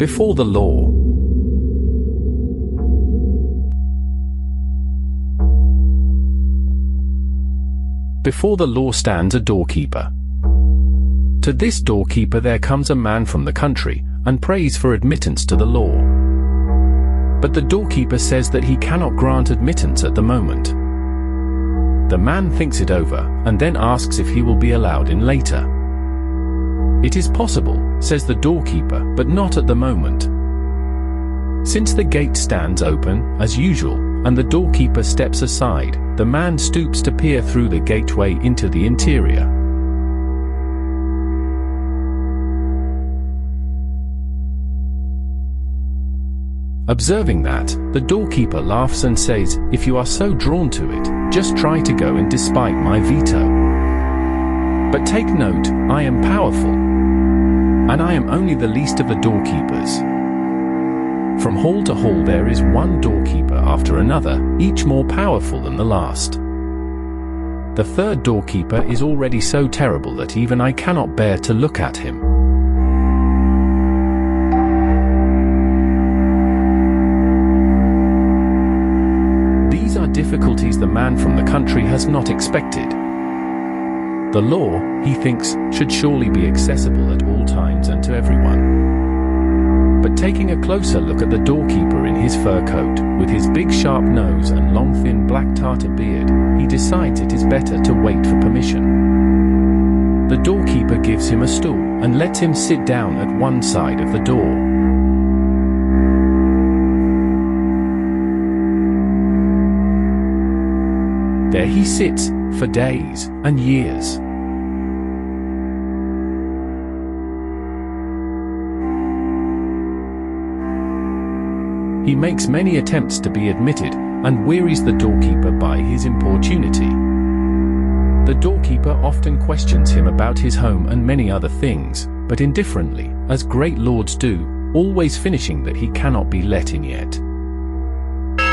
Before the law. Before the law stands a doorkeeper. To this doorkeeper there comes a man from the country, and prays for admittance to the law. But the doorkeeper says that he cannot grant admittance at the moment. The man thinks it over, and then asks if he will be allowed in later. It is possible, says the doorkeeper, but not at the moment. Since the gate stands open, as usual, and the doorkeeper steps aside, the man stoops to peer through the gateway into the interior. Observing that, the doorkeeper laughs and says, "If you are so drawn to it, just try to go in despite my veto. But take note, I am powerful, and I am only the least of the doorkeepers." From hall to hall there is one doorkeeper after another, each more powerful than the last. The third doorkeeper is already so terrible that even I cannot bear to look at him. These are difficulties the man from the country has not expected. The law, he thinks, should surely be accessible at all times and to everyone. But taking a closer look at the doorkeeper in his fur coat, with his big sharp nose and long thin black tartar beard, he decides it is better to wait for permission. The doorkeeper gives him a stool, and lets him sit down at one side of the door. There he sits, for days and years. He makes many attempts to be admitted, and wearies the doorkeeper by his importunity. The doorkeeper often questions him about his home and many other things, but indifferently, as great lords do, always finishing that he cannot be let in yet.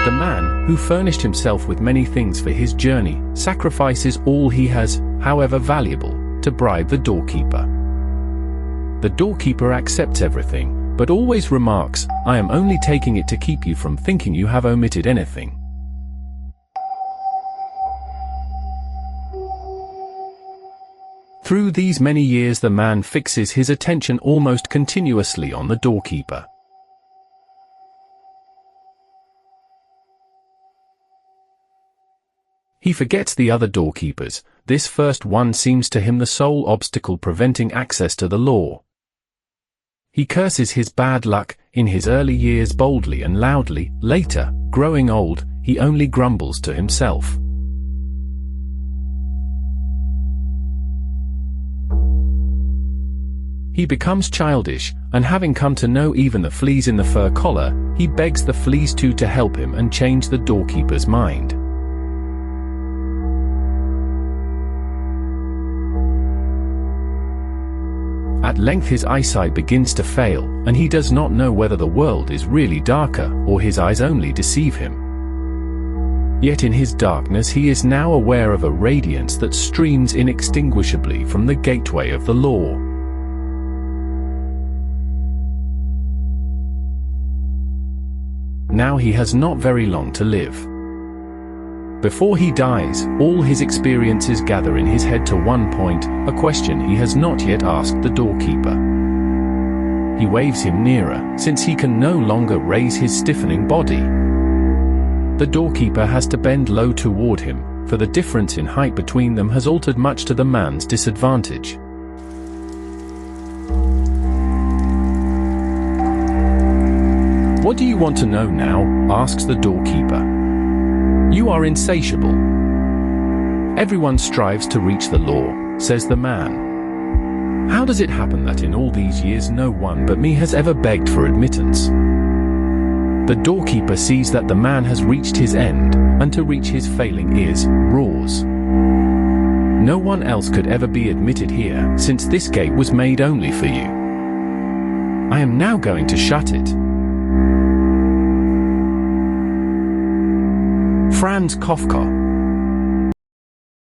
The man, who furnished himself with many things for his journey, sacrifices all he has, however valuable, to bribe the doorkeeper. The doorkeeper accepts everything, but always remarks, "I am only taking it to keep you from thinking you have omitted anything." Through these many years the man fixes his attention almost continuously on the doorkeeper. He forgets the other doorkeepers. This first one seems to him the sole obstacle preventing access to the law. He curses his bad luck, in his early years boldly and loudly. Later, growing old, he only grumbles to himself. He becomes childish, and having come to know even the fleas in the fur collar, he begs the fleas to help him and change the doorkeeper's mind. At length his eyesight begins to fail, and he does not know whether the world is really darker, or his eyes only deceive him. Yet in his darkness he is now aware of a radiance that streams inextinguishably from the gateway of the law. Now he has not very long to live. Before he dies, all his experiences gather in his head to one point, a question he has not yet asked the doorkeeper. He waves him nearer, since he can no longer raise his stiffening body. The doorkeeper has to bend low toward him, for the difference in height between them has altered much to the man's disadvantage. "What do you want to know now?" asks the doorkeeper. "You are insatiable. Everyone strives to reach the law," says the man. "How does it happen that in all these years no one but me has ever begged for admittance?" The doorkeeper sees that the man has reached his end, and to reach his failing ears, roars. "No one else could ever be admitted here, since this gate was made only for you. I am now going to shut it." Franz Kafka.